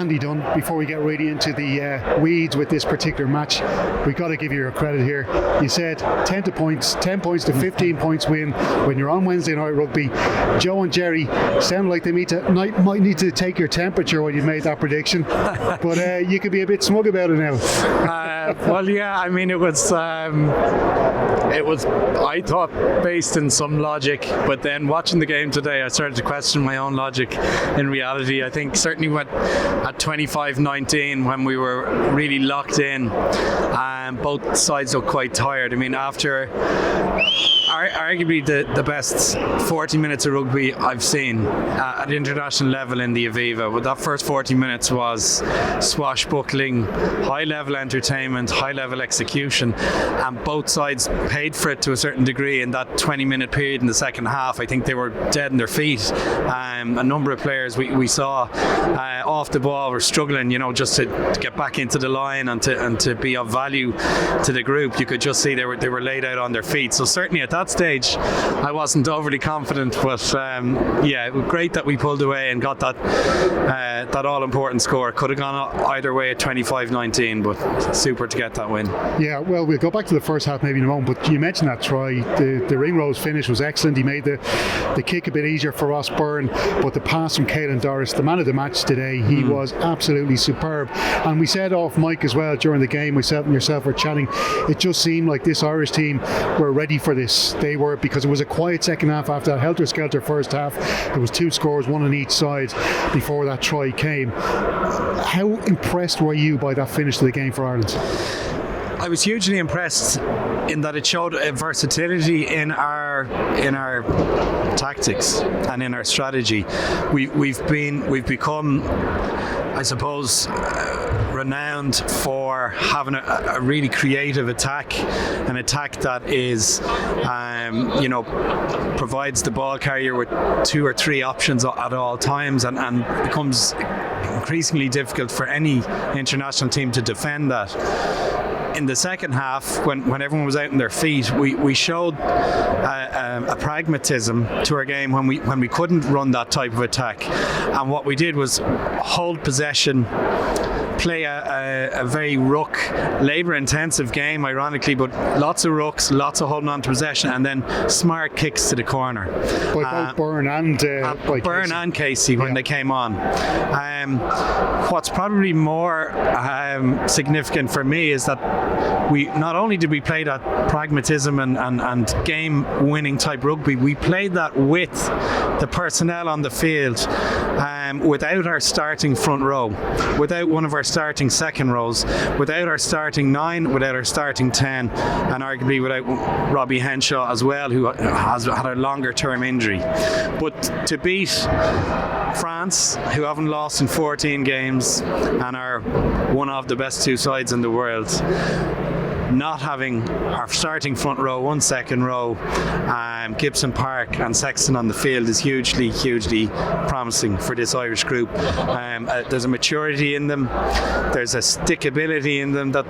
Andy Dunne, before we get really into the weeds with this particular match, we've got to give you your credit here. You said 10 points to 15 points win when you're on Wednesday night rugby. Joe and Jerry sound like they might need to take your temperature when you made that prediction, but you could be a bit smug about it now. Well, yeah, I mean, it was, I thought, based in some logic, but then watching the game today, I started to question my own logic. In reality, I think certainly at 25-19, when we were really locked in, both sides looked quite tired. I mean, after arguably the best 40 minutes of rugby I've seen at international level in the Aviva, but that first 40 minutes was swashbuckling, high-level entertainment, high-level execution, and both sides paid for it to a certain degree in that 20-minute period in the second half. I think they were dead on their feet. A number of players we saw off the ball were struggling, just to get back into the line and to be of value to the group. You could just see they were laid out on their feet. So certainly at that stage, I wasn't overly confident, but yeah, it was great that we pulled away and got that all-important score. Could have gone either way at 25-19, but super to get that win. Yeah, well, we'll go back to the first half maybe in a moment, but you mentioned that try. The Ringrose finish was excellent. He made the kick a bit easier for Ross Byrne, but the pass from Caelan Doris, the man of the match today, he was absolutely superb. And we said off mic as well during the game, myself and yourself were chatting, it just seemed like this Irish team were ready for this. They were, because it was a quiet second half after that helter-skelter first half. There was 2 scores, one on each side before that try came. How impressed were you by that finish to the game for Ireland? I was hugely impressed in that it showed a versatility in our tactics and in our strategy. We've become, I suppose, renowned for having a really creative attack, an attack that is, provides the ball carrier with 2 or 3 options at all times, and becomes increasingly difficult for any international team to defend that. In the second half, when everyone was out on their feet, we showed a pragmatism to our game when we couldn't run that type of attack, and what we did was hold possession, play a very ruck, labour-intensive game, ironically, but lots of rucks, lots of holding on to possession, and then smart kicks to the corner. By both Byrne and Casey when they came on. What's probably more significant for me is that we not only did we play that pragmatism and game-winning type rugby, we played that with the personnel on the field, without our starting front row, without one of our starting second rows, without our starting 9, without our starting 10, and arguably without Robbie Henshaw as well, who has had a longer term injury. But to beat France, who haven't lost in 14 games and are one of the best 2 sides in the world, not having our starting front row, 1 second row, Gibson Park and Sexton on the field is hugely promising for this Irish group. There's a maturity in them, there's a stickability in them that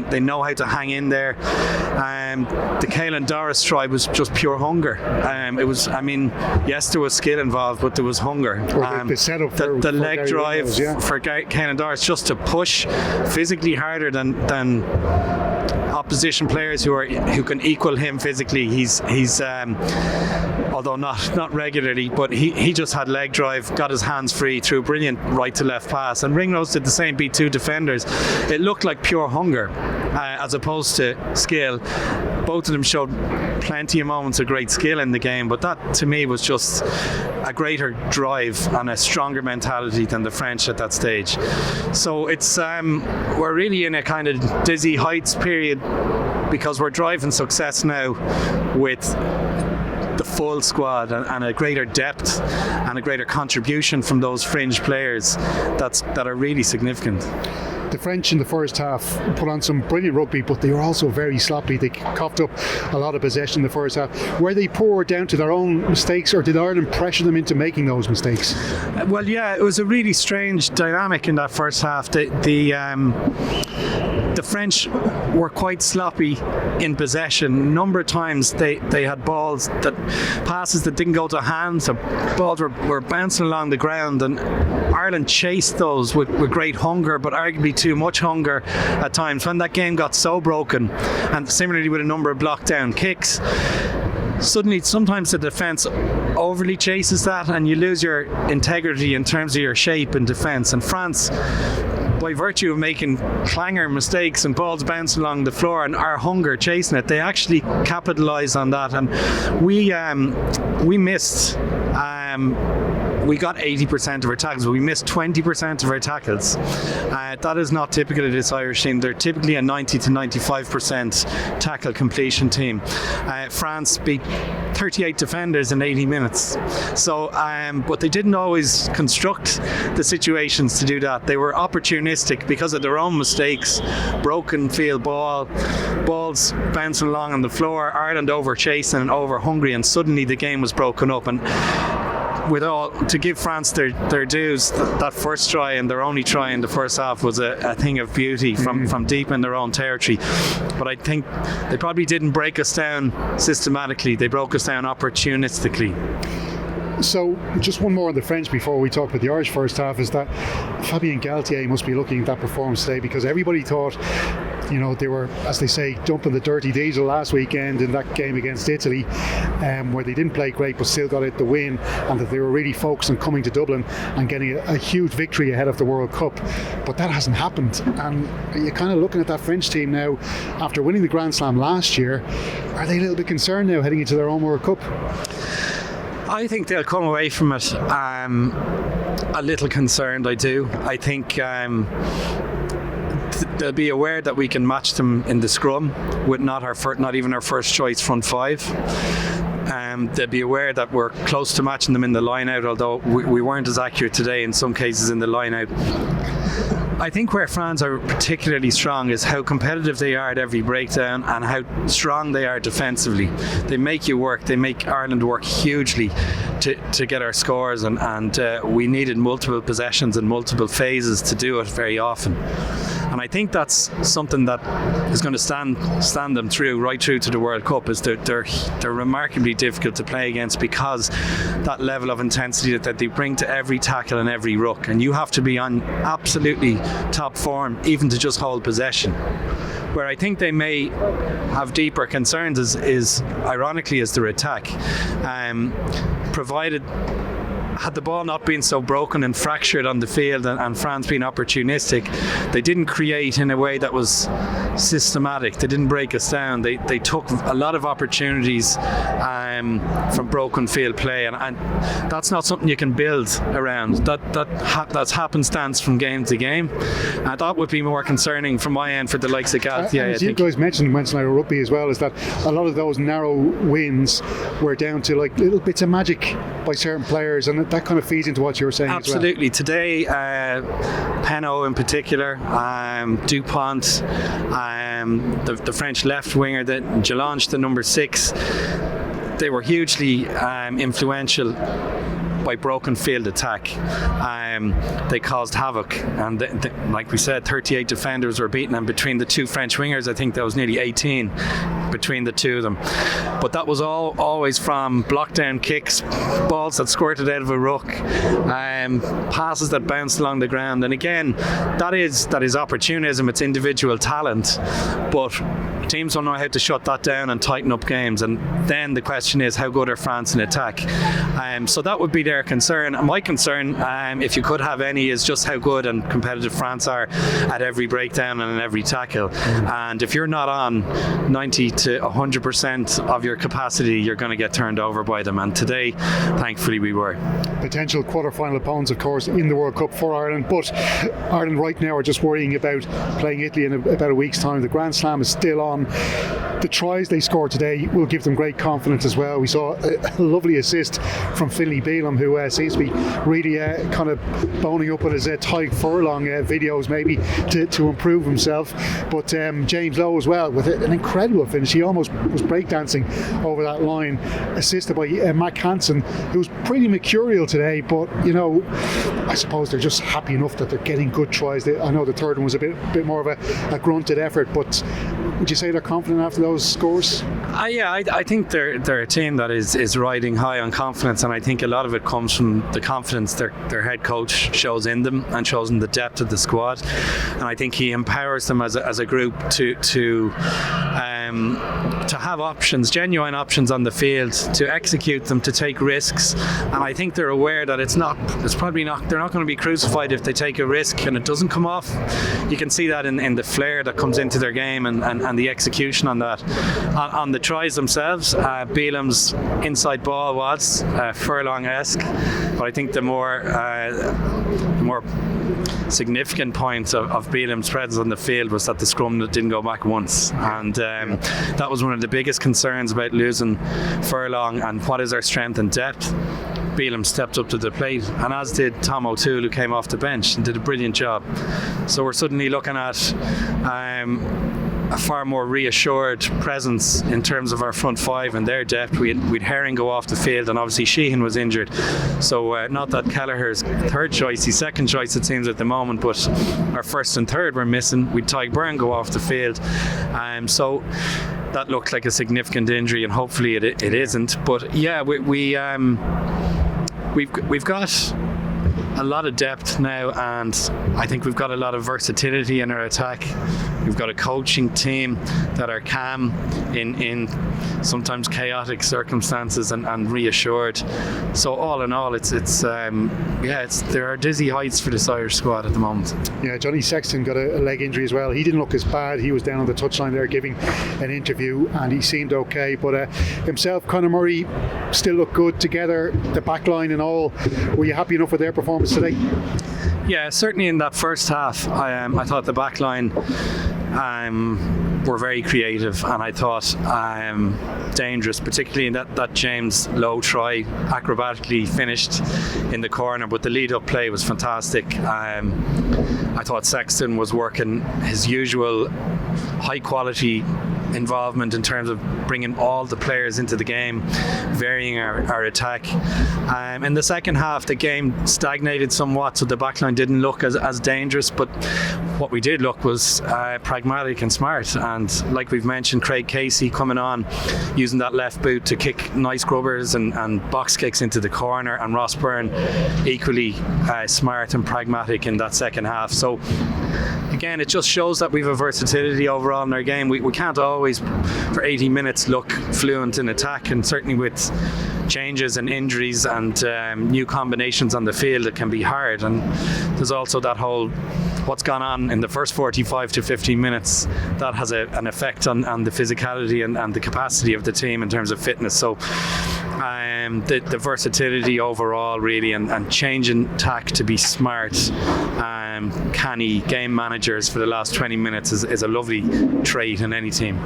they know how to hang in there. The Caelan Doris try was just pure hunger. It was, yes, there was skill involved, but there was hunger. The setup for the leg Gary drive Williams, yeah. For Caelan Doris, just to push physically harder than opposition players who can equal him physically. He's although not regularly, but he just had leg drive, got his hands free, threw a brilliant right to left pass, and Ringrose did the same, beat 2 defenders. It looked like pure hunger as opposed to skill. Both of them showed plenty of moments of great skill in the game, but that to me was just a greater drive and a stronger mentality than the French at that stage. So it's we're really in a kind of dizzy heights period, because we're driving success now with the full squad and a greater depth and a greater contribution from those fringe players that are really significant. The French in the first half put on some brilliant rugby, but they were also very sloppy. They coughed up a lot of possession in the first half. Were they poor down to their own mistakes, or did Ireland pressure them into making those mistakes? Well, yeah, it was a really strange dynamic in that first half. The French were quite sloppy in possession. A number of times they had passes that didn't go to hands, so balls were bouncing along the ground, and Ireland chased those with great hunger, but arguably too much hunger at times. When that game got so broken, and similarly with a number of blocked down kicks, suddenly sometimes the defence overly chases that and you lose your integrity in terms of your shape in defence. And France, by virtue of making clanger mistakes and balls bouncing along the floor and our hunger chasing it, they actually capitalised on that. And we missed. We got 80% of our tackles, but we missed 20% of our tackles. That is not typical of this Irish team. They're typically a 90 to 95% tackle completion team. France beat 38 defenders in 80 minutes. So, but they didn't always construct the situations to do that. They were opportunistic because of their own mistakes. Broken field balls bouncing along on the floor, Ireland over chasing and over hungry, and suddenly the game was broken up. And to give France their dues, that first try and their only try in the first half was a thing of beauty from deep in their own territory. But I think they probably didn't break us down systematically. They broke us down opportunistically. So just one more on the French before we talk about the Irish first half, is that Fabien Galtier must be looking at that performance today, because everybody thought, they were, as they say, dumping the dirty diesel last weekend in that game against Italy, where they didn't play great but still got it the win, and that they were really focused on coming to Dublin and getting a huge victory ahead of the World Cup. But that hasn't happened, and you're kind of looking at that French team now after winning the Grand Slam last year. Are they a little bit concerned now heading into their own World Cup? I think they'll come away from it a little concerned. I do. I think they'll be aware that we can match them in the scrum with not even our first choice front five. They'll be aware that we're close to matching them in the line out, although we weren't as accurate today in some cases in the line out. I think where France are particularly strong is how competitive they are at every breakdown and how strong they are defensively. They make you work. They make Ireland work hugely to get our scores, and we needed multiple possessions and multiple phases to do it very often. And I think that's something that is going to stand them right through to the World Cup. Is they're remarkably difficult to play against, because that level of intensity that they bring to every tackle and every ruck, and you have to be on absolutely top form even to just hold possession. Where I think they may have deeper concerns is ironically their attack. Provided had the ball not been so broken and fractured on the field and France being opportunistic, they didn't create in a way that was systematic. They didn't break us down. They took a lot of opportunities from broken field play, and that's not something you can build around. That's happenstance from game to game. That would be more concerning from my end for the likes of Galtier. As you guys mentioned Wednesday Night Rugby as well, is that a lot of those narrow wins were down to like little bits of magic by certain players, and that kind of feeds into what you were saying. Absolutely. As well. Today, Penaud in particular, Dupont, the French left winger, Jalange, the number 6, they were hugely influential by broken field attack. They caused havoc, and like we said, 38 defenders were beaten, and between the two French wingers I think there was nearly 18 between the two of them. But that was always from block down kicks, balls that squirted out of a ruck, passes that bounced along the ground. And again, that is opportunism, it's individual talent, but teams don't know how to shut that down and tighten up games. And then the question is, how good are France in attack? So that would be their concern. My concern, if you could have any, is just how good and competitive France are at every breakdown and in every tackle. And if you're not on 90 to 100% of your capacity, you're going to get turned over by them. And today, thankfully, we were. Potential quarter-final opponents, of course, in the World Cup for Ireland. But Ireland right now are just worrying about playing Italy in about a week's time. The Grand Slam is still on. on. The tries they scored today will give them great confidence as well. We saw a lovely assist from Finlay Bealham, who seems to be really kind of boning up with his Ty Furlong videos maybe to improve himself. But James Lowe as well with an incredible finish. He almost was breakdancing over that line, assisted by Mac Hansen, who was pretty mercurial today. But I suppose they're just happy enough that they're getting good tries. I know the third one was a bit more of a grunted effort, but would you say they're confident after those scores? I think they're a team that is riding high on confidence, and I think a lot of it comes from the confidence their head coach shows in them and shows in the depth of the squad. And I think he empowers them as a group to have options, genuine options on the field, to execute them, to take risks. And I think they're aware that they're not going to be crucified if they take a risk and it doesn't come off. You can see that in the flair that comes into their game and the execution on that. On the tries themselves, Bealham's inside ball was Furlong-esque, but I think the more significant point of Bealham's presence on the field was that the scrum didn't go back once, and that was one of the biggest concerns about losing Furlong. And what is our strength and depth? Bealham stepped up to the plate, and as did Tom O'Toole, who came off the bench and did a brilliant job. So we're suddenly looking at a far more reassured presence in terms of our front five and their depth. We'd Herring go off the field, and obviously Sheehan was injured, so not that Kelleher's third choice, he's second choice it seems at the moment, but our first and third were missing. We'd Ty Byrne go off the field, so that looked like a significant injury, and hopefully it isn't. But yeah, we've got a lot of depth now, and I think we've got a lot of versatility in our attack. We've got a coaching team that are calm in sometimes chaotic circumstances and reassured. So all in all, there are dizzy heights for this Irish squad at the moment. Yeah, Johnny Sexton got a leg injury as well. He didn't look as bad. He was down on the touchline there giving an interview, and he seemed okay. But himself, Conor Murray, still looked good together. The back line and all. Were you happy enough with their performance today? Yeah, certainly in that first half, I thought the back line were very creative, and I thought dangerous, particularly in that James Lowe try, acrobatically finished in the corner, but the lead-up play was fantastic. I thought Sexton was working his usual high-quality involvement in terms of bringing all the players into the game, varying our attack. In the second half, the game stagnated somewhat, so the backline didn't look as dangerous, but what we did look was pragmatic and smart. And like we've mentioned, Craig Casey coming on, using that left boot to kick nice grubbers and box kicks into the corner, and Ross Byrne equally smart and pragmatic in that second half. So again, it just shows that we've a versatility overall in our game. We can't always, for 80 minutes, look fluent in attack, and certainly with changes and injuries and new combinations on the field, it can be hard. And there's also that whole what's gone on in the first 45 to 15 minutes that has an effect on the physicality and the capacity of the team in terms of fitness. So the versatility overall really, and changing tack to be smart, canny game managers for the last 20 minutes is a lovely trait in any team.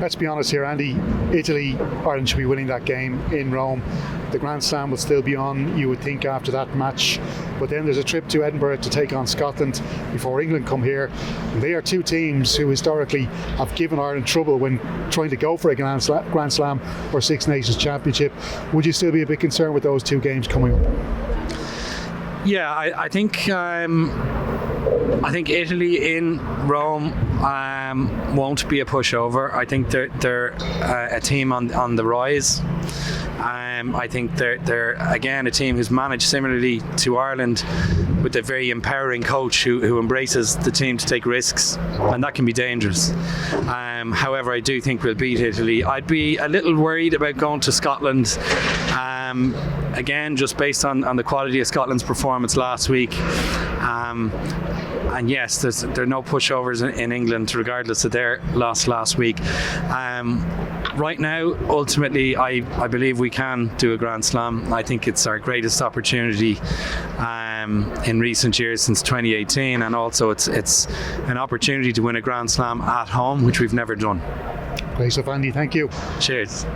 Let's be honest here, Andy. Ireland should be winning that game in Rome. The Grand Slam will still be on, you would think, after that match. But then there's a trip to Edinburgh to take on Scotland before England come here. And they are two teams who historically have given Ireland trouble when trying to go for a Grand Slam or Six Nations Championship. Would you still be a bit concerned with those two games coming up? Yeah, I think Italy in Rome won't be a pushover. I think they're a team on the rise. I think they're again a team who's managed similarly to Ireland, with a very empowering coach who embraces the team to take risks, and that can be dangerous. However, I do think we'll beat Italy. I'd be a little worried about going to Scotland, again, just based on the quality of Scotland's performance last week. And yes, there are no pushovers in England, regardless of their loss last week. Right now, ultimately, I believe we can do a Grand Slam. I think it's our greatest opportunity. in recent years since 2018, and also it's an opportunity to win a Grand Slam at home, which we've never done. Great stuff, Andy. Thank you. Cheers.